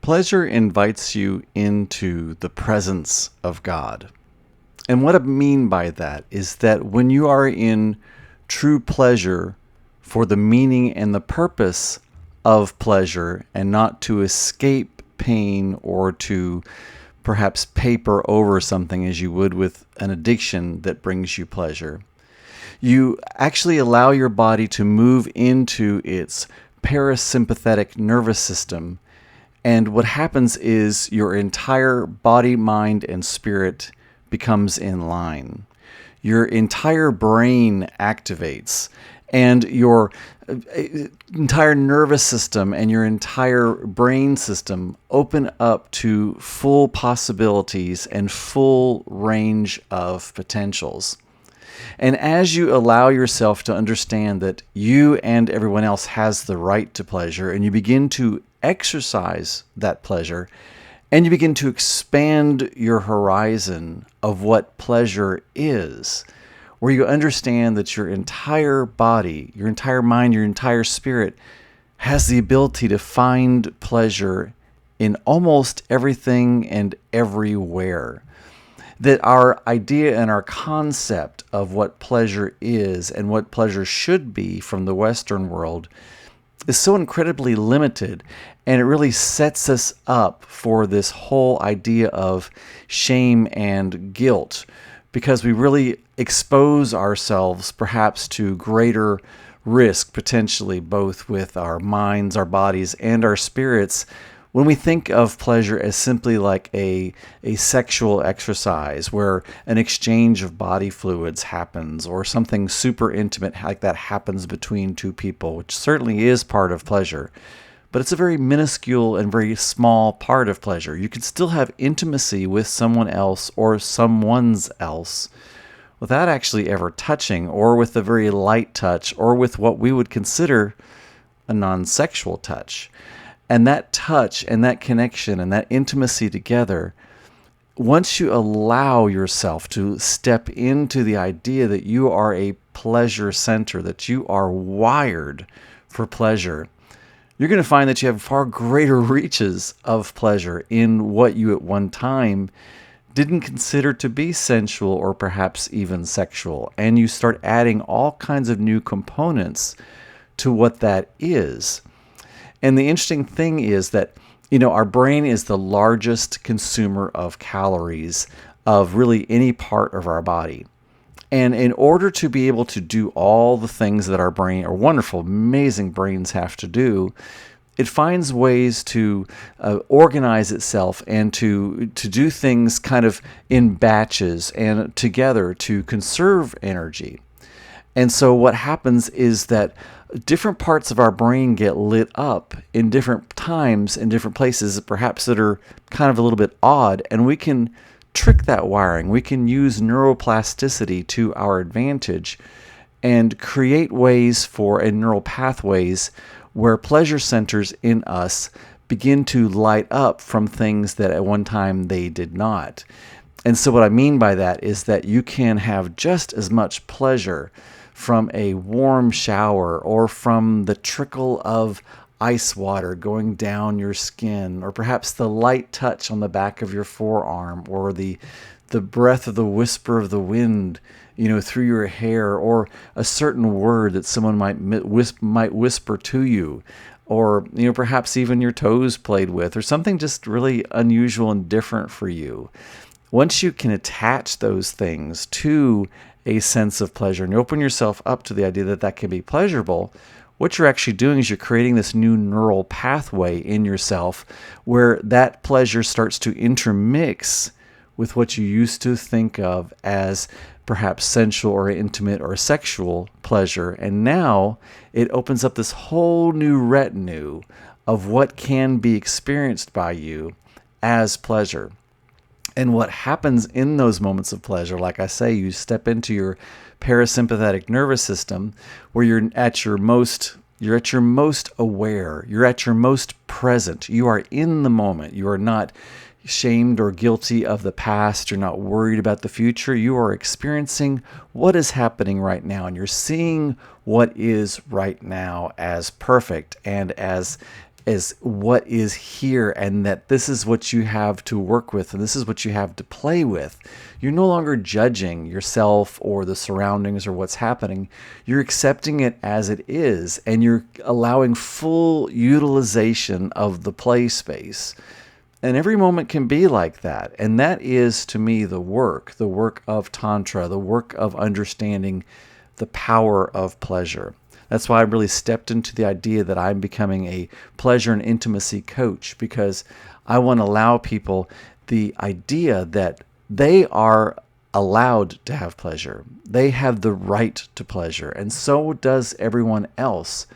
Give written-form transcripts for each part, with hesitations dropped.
Pleasure invites you into the presence of God. And what I mean by that is that when you are in true pleasure for the meaning and the purpose of pleasure and not to escape pain or to perhaps paper over something as you would with an addiction that brings you pleasure, you actually allow your body to move into its parasympathetic nervous system. And what happens is your entire body, mind, and spirit becomes in line. Your entire brain activates, and your entire nervous system and your entire brain system open up to full possibilities and full range of potentials. And as you allow yourself to understand that you and everyone else has the right to pleasure, and you begin to exercise that pleasure, and you begin to expand your horizon of what pleasure is, where you understand that your entire body, your entire mind, your entire spirit has the ability to find pleasure in almost everything and everywhere. That our idea and our concept of what pleasure is and what pleasure should be from the Western world is so incredibly limited, and it really sets us up for this whole idea of shame and guilt, because we really expose ourselves perhaps to greater risk, potentially both with our minds, our bodies, and our spirits, when we think of pleasure as simply like a sexual exercise where an exchange of body fluids happens, or something super intimate like that happens between two people, which certainly is part of pleasure, but it's a very minuscule and very small part of pleasure. You can still have intimacy with someone else or someone's else without actually ever touching, or with a very light touch, or with what we would consider a non-sexual touch. And that touch and that connection and that intimacy together, once you allow yourself to step into the idea that you are a pleasure center, that you are wired for pleasure, you're going to find that you have far greater reaches of pleasure in what you at one time didn't consider to be sensual or perhaps even sexual. And you start adding all kinds of new components to what that is. And the interesting thing is that, our brain is the largest consumer of calories of really any part of our body. And in order to be able to do all the things that our brain, our wonderful, amazing brains have to do, it finds ways to organize itself and to do things kind of in batches and together to conserve energy. And so what happens is that different parts of our brain get lit up in different times in different places, perhaps that are kind of a little bit odd, and we can trick that wiring. We can use neuroplasticity to our advantage and create ways for and neural pathways where pleasure centers in us begin to light up from things that at one time they did not. And so what I mean by that is that you can have just as much pleasure from a warm shower, or from the trickle of ice water going down your skin, or perhaps the light touch on the back of your forearm, or the breath of the whisper of the wind, through your hair, or a certain word that someone might whisper to you, or perhaps even your toes played with, or something just really unusual and different for you. Once you can attach those things to a sense of pleasure and open yourself up to the idea that that can be pleasurable, what you're actually doing is you're creating this new neural pathway in yourself where that pleasure starts to intermix with what you used to think of as perhaps sensual or intimate or sexual pleasure. And now it opens up this whole new retinue of what can be experienced by you as pleasure. And what happens in those moments of pleasure, like I say, you step into your parasympathetic nervous system where you're at your most aware, you're at your most present, you are in the moment, you are not shamed or guilty of the past, you're not worried about the future, you are experiencing what is happening right now, and you're seeing what is right now as perfect and as as what is here, and that this is what you have to work with and this is what you have to play with. You're no longer judging yourself or the surroundings or what's happening. You're accepting it as it is, and you're allowing full utilization of the play space. And every moment can be like that. And that is, to me, the work of Tantra, the work of understanding the power of pleasure. That's why I really stepped into the idea that I'm becoming a pleasure and intimacy coach, because I want to allow people the idea that they are allowed to have pleasure. They have the right to pleasure, and so does everyone else.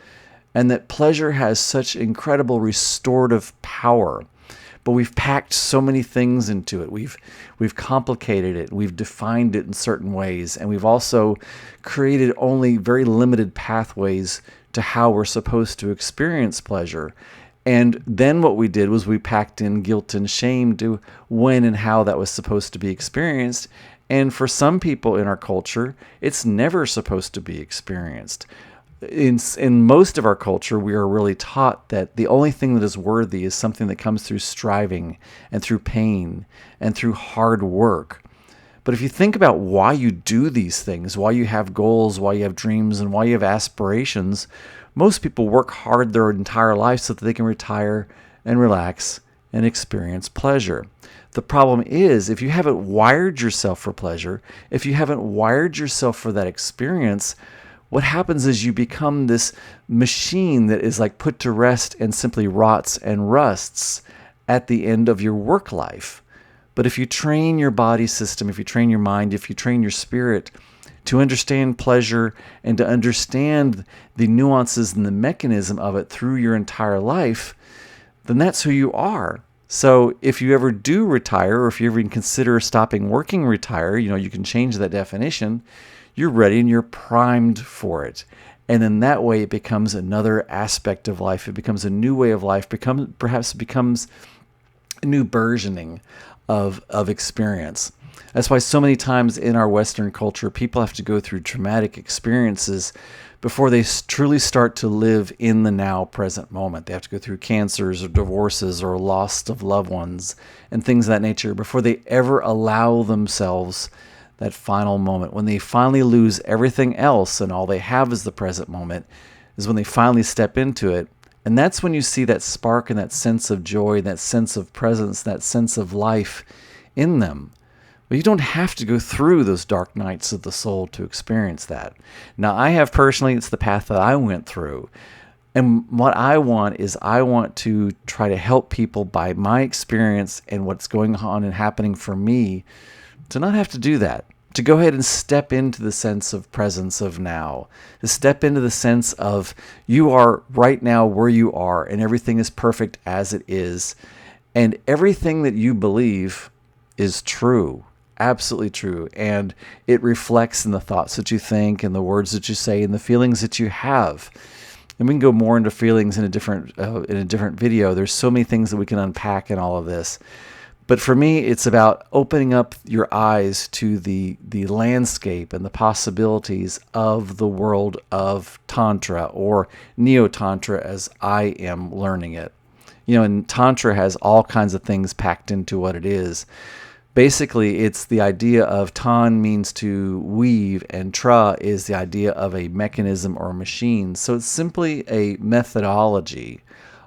And that pleasure has such incredible restorative power. But we've packed so many things into it. We've complicated it. We've defined it in certain ways. And we've also created only very limited pathways to how we're supposed to experience pleasure. And then what we did was we packed in guilt and shame to when and how that was supposed to be experienced. And for some people in our culture, it's never supposed to be experienced. In most of our culture, we are really taught that the only thing that is worthy is something that comes through striving and through pain and through hard work. But if you think about why you do these things, why you have goals, why you have dreams, and why you have aspirations, most people work hard their entire life so that they can retire and relax and experience pleasure. The problem is, if you haven't wired yourself for pleasure, if you haven't wired yourself for that experience, what happens is you become this machine that is like put to rest and simply rots and rusts at the end of your work life. But if you train your body system, if you train your mind, if you train your spirit to understand pleasure and to understand the nuances and the mechanism of it through your entire life, then that's who you are. So if you ever do retire, or if you ever even consider stopping working, retire, you can change that definition. You're ready and you're primed for it. And then that way it becomes another aspect of life. It becomes a new way of life, perhaps becomes a new versioning of experience. That's why so many times in our Western culture, people have to go through traumatic experiences before they truly start to live in the now present moment. They have to go through cancers or divorces or loss of loved ones and things of that nature before they ever allow themselves that final moment. When they finally lose everything else and all they have is the present moment, is when they finally step into it. And that's when you see that spark and that sense of joy, that sense of presence, that sense of life in them. But you don't have to go through those dark nights of the soul to experience that. Now, I have personally, it's the path that I went through. And what I want to try to help people by my experience and what's going on and happening for me to not have to do that, to go ahead and step into the sense of presence of now, to step into the sense of you are right now where you are and everything is perfect as it is. And everything that you believe is true, absolutely true. And it reflects in the thoughts that you think and the words that you say and the feelings that you have. And we can go more into feelings in a different video. There's so many things that we can unpack in all of this. But for me, it's about opening up your eyes to the landscape and the possibilities of the world of Tantra, or Neo-Tantra as I am learning it. And Tantra has all kinds of things packed into what it is. Basically, it's the idea of Tan means to weave, and Tra is the idea of a mechanism or a machine. So it's simply a methodology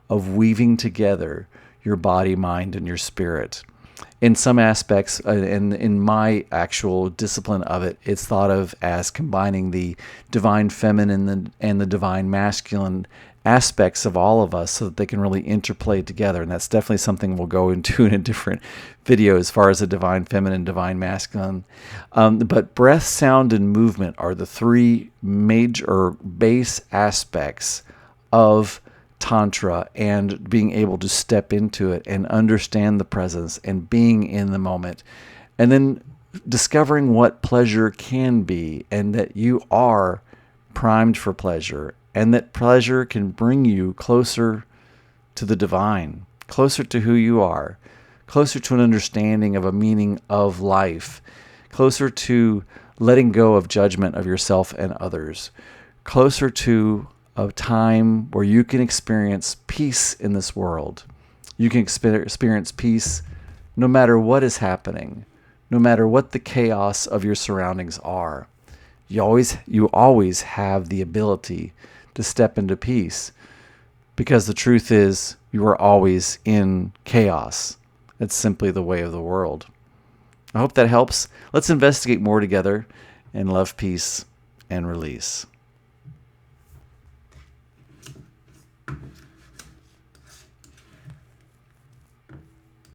of weaving together your body, mind, and your spirit. In some aspects, and in my actual discipline of it, it's thought of as combining the divine feminine and the divine masculine aspects of all of us so that they can really interplay together. And that's definitely something we'll go into in a different video as far as the divine feminine, divine masculine. But breath, sound, and movement are the three major or base aspects of Tantra, and being able to step into it and understand the presence and being in the moment, and then discovering what pleasure can be, and that you are primed for pleasure, and that pleasure can bring you closer to the divine, closer to who you are, closer to an understanding of a meaning of life, closer to letting go of judgment of yourself and others, closer to a time where you can experience peace in this world. You can experience peace no matter what is happening, no matter what the chaos of your surroundings are. You always have the ability to step into peace, because the truth is you are always in chaos. It's simply the way of the world. I hope that helps. Let's investigate more together, and love, peace, and release.